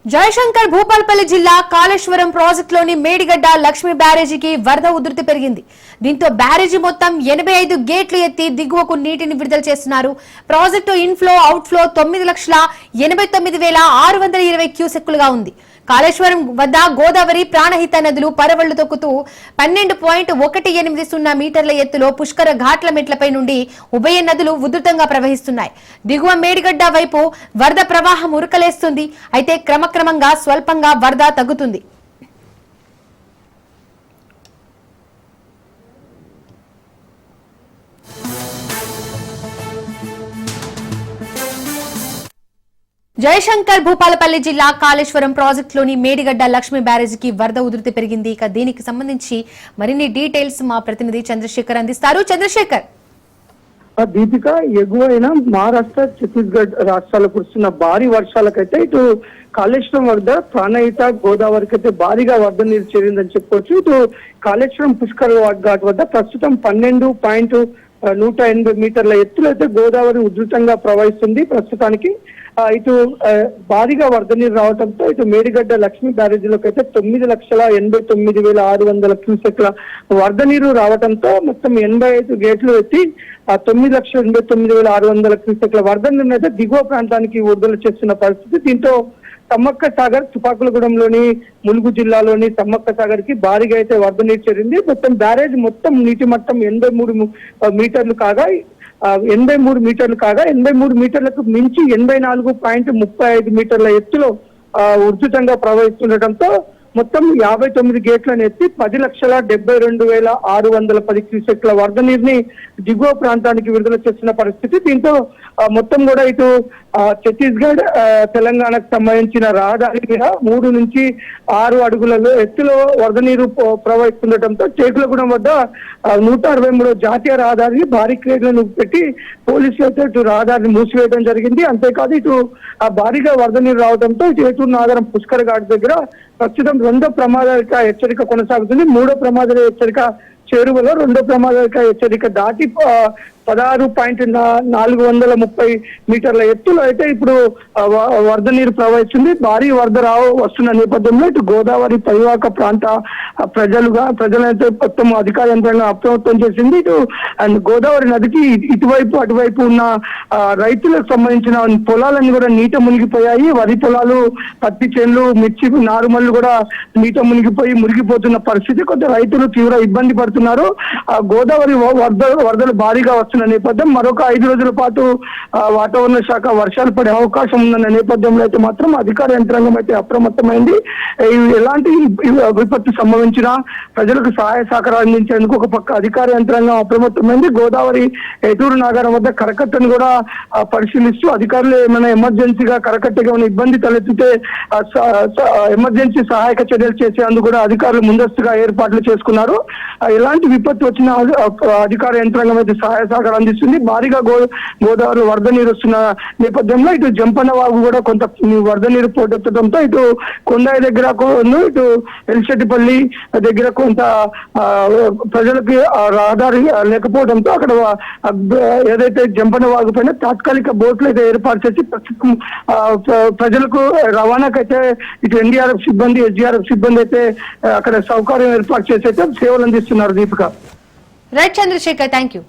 జయశంకర్ భూపాలపల్లి జిల్లా కాళేశ్వరం ప్రాజెక్టులోని మేడిగడ్డ లక్ష్మీ బ్యారేజీకి వరద ఉధృతి పెరిగింది. దీంతో బ్యారేజీ మొత్తం 85 గేట్లు ఎత్తి దిగువకు నీటిని విడుదల చేస్తున్నారు. ప్రాజెక్టు ఇన్ఫ్లో అవుట్ఫ్లో 9,89,620 క్యూసెక్కులుగా ఉంది. కాళేశ్వరం వద్ద గోదావరి ప్రాణహిత నదులు పరవళ్లు తొక్కుతూ 12.180 మీటర్ల ఎత్తులో పుష్కర ఘాట్ల మెట్లపై నుండి ఉభయ నదులు ఉధృతంగా ప్రవహిస్తున్నాయి. దిగువ మేడిగడ్డ వైపు వరద ప్రవాహం ఉరకలేస్తుంది. అయితే క్రమక్రమంగా స్వల్పంగా వరద తగ్గుతుంది. జయశంకర్ భూపాలపల్లి జిల్లా కాళేశ్వరం ప్రాజెక్టులోని మేడిగడ్డ లక్ష్మీ బ్యారేజీకి వరద ఉధృతి పెరిగింది. ఇక దీనికి సంబంధించి మరిన్ని డీటెయిల్స్ మా ప్రతినిధి చంద్రశేఖర్ అందిస్తారు. చంద్రశేఖర్, దీపిక, ఎగువైన మహారాష్ట్ర, ఛత్తీస్గఢ్ రాష్ట్రాలకు కురుస్తున్న భారీ వర్షాలకైతే ఇటు కాళేశ్వరం వద్ద ప్రాణహిత గోదావరికి అయితే భారీగా వరద నీరు చేరిందని చెప్పుకోవచ్చు. ఇటు కాళేశ్వరం పుష్కర ఘాట్ వద్ద ప్రస్తుతం 12.180 మీటర్ల ఎత్తులో అయితే గోదావరి ఉధృతంగా ప్రవహిస్తుంది. ప్రస్తుతానికి ఇటు భారీగా వరద నీరు రావడంతో ఇటు మేడిగడ్డ లక్ష్మీ బ్యారేజీలోకి అయితే 9,89,600 క్యూసెక్ల వరద నీరు రావడంతో మొత్తం 85 గేట్లు ఎత్తి 9,89,600 క్యూసెక్ల వరద నీరు అయితే దిగువ ప్రాంతానికి విడుదల చేస్తున్న పరిస్థితి. దీంతో సమ్మక్క సాగర్, తుపాకులగూడెంలోని ములుగు జిల్లాలోని సమ్మక్క సాగర్ కి భారీగా అయితే వరద నీరు చేరింది. మొత్తం బ్యారేజ్ మొత్తం నీటి మట్టం 83 మీటర్లు కాగా 83 మీటర్లకు మించి 84.35 మీటర్ల ఎత్తులో ఉధృతంగా ప్రవహిస్తుండటంతో మొత్తం 59 గేట్లను ఎత్తి 10,72,610 క్యూసెక్ల వరద నీరుని దిగువ ప్రాంతానికి విడుదల చేస్తున్న పరిస్థితి. దీంతో మొత్తం కూడా ఇటు ఛత్తీస్గఢ్, తెలంగాణకు సంబంధించిన రహదారి మీద 3 నుంచి 6 అడుగులలో ఎత్తులో వరద నీరు ప్రవహిస్తుండటంతో చేకులగూడెం వద్ద 163 జాతీయ రహదారిని బారికేడ్లను పెట్టి పోలీసులు అయితే ఇటు రహదారిని మూసివేయడం జరిగింది. అంతేకాదు ఇటు భారీగా వరద నీరు రావడంతో ఇటు ఏటూరు నాగరం పుష్కర ఘాట్ దగ్గర ప్రస్తుతం 2వ ప్రమాదానిక హెచ్చరిక కొనసాగుతుంది. 3వ ప్రమాద హెచ్చరిక చేరువలో 2వ ప్రమాదానిక హెచ్చరిక దాటి 16.430 మీటర్ల ఎత్తులో అయితే ఇప్పుడు వరద నీరు ప్రవహిస్తుంది. భారీ వరద వస్తున్న నేపథ్యంలో ఇటు గోదావరి పరివాహక ప్రాంత ప్రజలైతే మొత్తం అధికార యంత్రాంగం అప్రమత్తం చేసింది. ఇటు అండ్ గోదావరి నదికి ఇటువైపు అటువైపు ఉన్న రైతులకు సంబంధించిన పొలాలన్నీ కూడా నీట మునిగిపోయాయి. వరి పొలాలు, పత్తి చేన్లు, మిర్చి నారుమల్లు కూడా నీట మునిగిపోతున్న పరిస్థితి. కొంత రైతులు తీవ్ర ఇబ్బంది పడుతున్నారు. గోదావరి వరదలు భారీగా నేపథ్యం మరొక 5 రోజుల పాటు వాతావరణ శాఖ వర్షాలు పడే అవకాశం ఉందన్న నేపథ్యంలో అయితే మాత్రం అధికార యంత్రాంగం అయితే అప్రమత్తమైంది. ఎలాంటి విపత్తు సంభవించినా ప్రజలకు సహాయ సహకారాలు అందించేందుకు ఒక పక్క అధికార యంత్రాంగం అప్రమత్తమైంది. గోదావరి ఏటూరు నాగారం వద్ద కరకట్టను కూడా పరిశీలిస్తూ అధికారులు ఏమైనా ఎమర్జెన్సీగా కరకట్టగా ఉన్న ఇబ్బంది తలెత్తితే ఎమర్జెన్సీ సహాయక చర్యలు చేసేందుకు కూడా అధికారులు ముందస్తుగా ఏర్పాట్లు చేసుకున్నారు. ఎలాంటి విపత్తు వచ్చినా అధికార యంత్రాంగం అయితే సహాయ సహకారం అందిస్తుంది. భారీగా గోదావరి వరద నీరు వస్తున్న నేపథ్యంలో ఇటు జంపన్న వాగు కూడా కొంత వరద నీరు పోటెత్తడంతో ఇటు కొండాయి దగ్గర, ఇటు ఎల్శెట్టిపల్లి దగ్గర కొంత ప్రజలకి రహదారి లేకపోవడంతో అక్కడ ఏదైతే జంపన్న వాగు పైన తాత్కాలిక బోట్లు అయితే ఏర్పాటు చేసి ప్రస్తుతం ప్రజలకు రవాణాకైతే ఇటు ఎన్డీఆర్ఎఫ్ సిబ్బంది, ఎస్డీఆర్ఎఫ్ సిబ్బంది అయితే అక్కడ సౌకర్యం ఏర్పాటు చేసి అయితే సేవలు అందిస్తున్నారు. Deepika. Right Chandrashekhar, thank you.